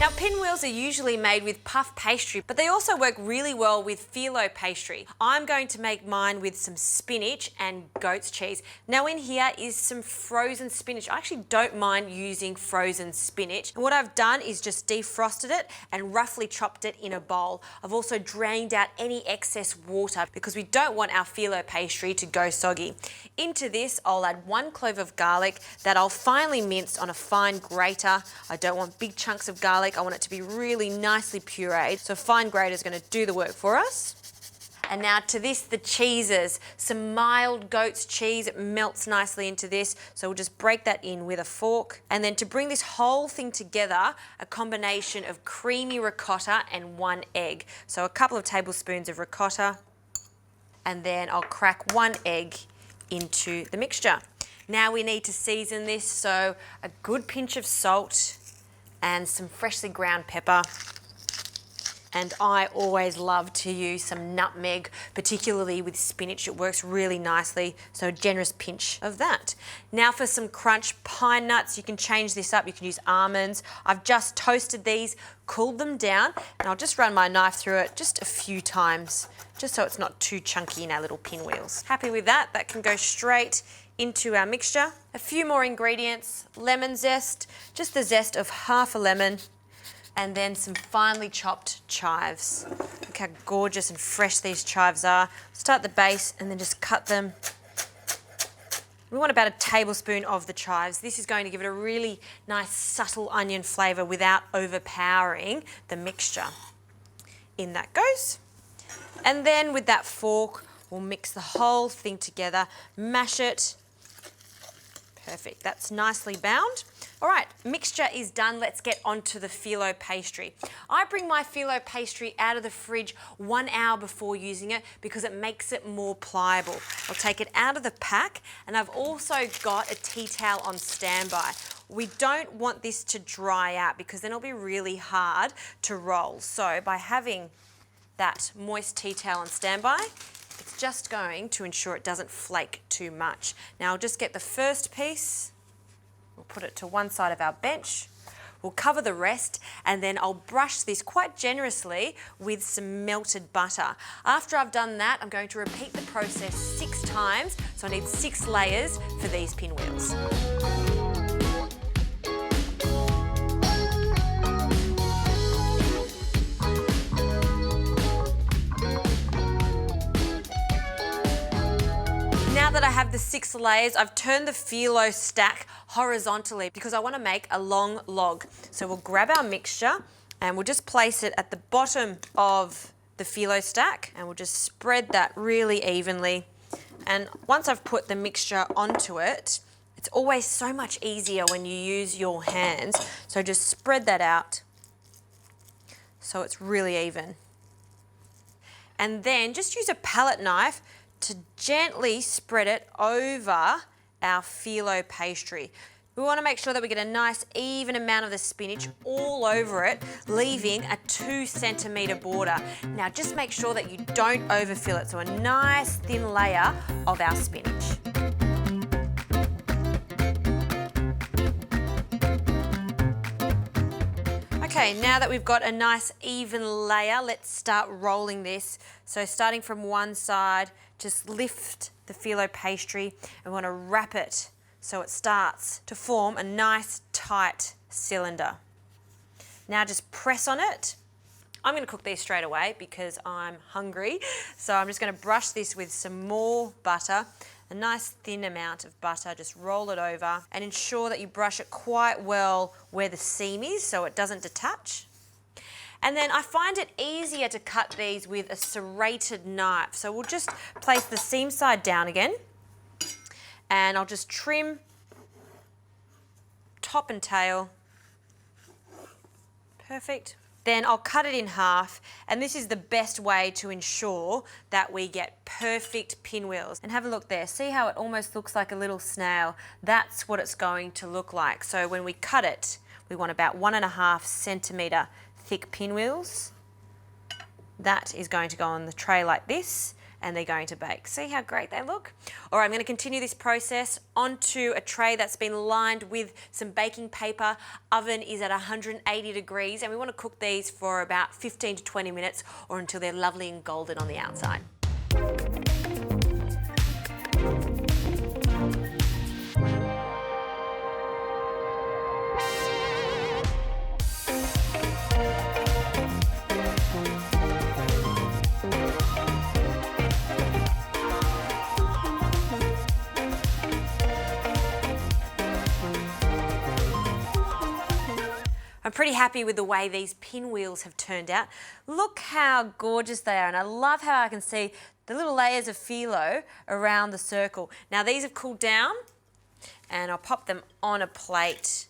Now, pinwheels are usually made with puff pastry, but they also work really well with phyllo pastry. I'm going to make mine with some spinach and goat's cheese. Now in here is some frozen spinach. I actually don't mind using frozen spinach. And what I've done is just defrosted it and roughly chopped it in a bowl. I've also drained out any excess water because we don't want our phyllo pastry to go soggy. Into this, I'll add 1 clove of garlic that I'll finely mince on a fine grater. I don't want big chunks of garlic. I want it to be really nicely pureed. So a fine grater is going to do the work for us. And now to this, the cheeses. Some mild goat's cheese, it melts nicely into this. So we'll just break that in with a fork. And then to bring this whole thing together, a combination of creamy ricotta and 1 egg. So a couple of tablespoons of ricotta. And then I'll crack 1 egg into the mixture. Now we need to season this, so a good pinch of salt and some freshly ground pepper. And I always love to use some nutmeg, particularly with spinach. It works really nicely, so a generous pinch of that. Now for some crunch, pine nuts. You can change this up. You can use almonds. I've just toasted these, cooled them down, and I'll just run my knife through it just a few times, just so it's not too chunky in our little pinwheels. Happy with that? That can go straight into our mixture. A few more ingredients: lemon zest, just the zest of half a lemon, and then some finely chopped chives. Look how gorgeous and fresh these chives are. Start the base and then just cut them. We want about a tablespoon of the chives. This is going to give it a really nice subtle onion flavour without overpowering the mixture. In that goes. And then with that fork, we'll mix the whole thing together, mash it. Perfect, that's nicely bound. All right, mixture is done. Let's get onto the phyllo pastry. I bring my phyllo pastry out of the fridge 1 hour before using it because it makes it more pliable. I'll take it out of the pack, and I've also got a tea towel on standby. We don't want this to dry out because then it'll be really hard to roll. So by having that moist tea towel on standby, it's just going to ensure it doesn't flake too much. Now I'll just get the first piece. We'll put it to one side of our bench. We'll cover the rest, and then I'll brush this quite generously with some melted butter. After I've done that, I'm going to repeat the process 6 times. So I need 6 layers for these pinwheels. Now that I have the 6 layers, I've turned the phyllo stack horizontally because I want to make a long log. So we'll grab our mixture and we'll just place it at the bottom of the phyllo stack, and we'll just spread that really evenly. And once I've put the mixture onto it, it's always so much easier when you use your hands. So just spread that out so it's really even. And then just use a palette knife to gently spread it over our phyllo pastry. We want to make sure that we get a nice even amount of the spinach all over it, leaving a 2 centimetre border. Now just make sure that you don't overfill it, so a nice thin layer of our spinach. Okay, now that we've got a nice even layer, let's start rolling this. So starting from one side, just lift the phyllo pastry, and we want to wrap it so it starts to form a nice tight cylinder. Now just press on it. I'm going to cook these straight away because I'm hungry. So I'm just going to brush this with some more butter, a nice thin amount of butter. Just roll it over and ensure that you brush it quite well where the seam is so it doesn't detach. And then I find it easier to cut these with a serrated knife. So we'll just place the seam side down again, and I'll just trim top and tail. Perfect. Then I'll cut it in half, and this is the best way to ensure that we get perfect pinwheels. And have a look there, see how it almost looks like a little snail? That's what it's going to look like. So when we cut it, we want about 1.5 centimetre thick pinwheels. That is going to go on the tray like this, and they're going to bake. See how great they look? All right, I'm going to continue this process onto a tray that's been lined with some baking paper. Oven is at 180 degrees, and we want to cook these for about 15 to 20 minutes or until they're lovely and golden on the outside. I'm pretty happy with the way these pinwheels have turned out. Look how gorgeous they are, and I love how I can see the little layers of phyllo around the circle. Now these have cooled down, and I'll pop them on a plate.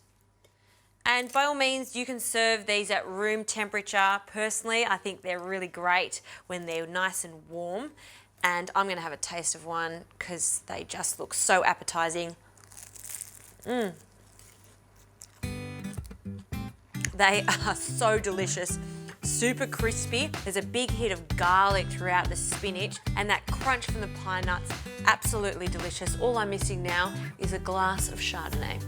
And by all means, you can serve these at room temperature. Personally, I think they're really great when they're nice and warm. And I'm gonna have a taste of one because they just look so appetizing. They are so delicious, super crispy. There's a big hit of garlic throughout the spinach, and that crunch from the pine nuts, absolutely delicious. All I'm missing now is a glass of Chardonnay.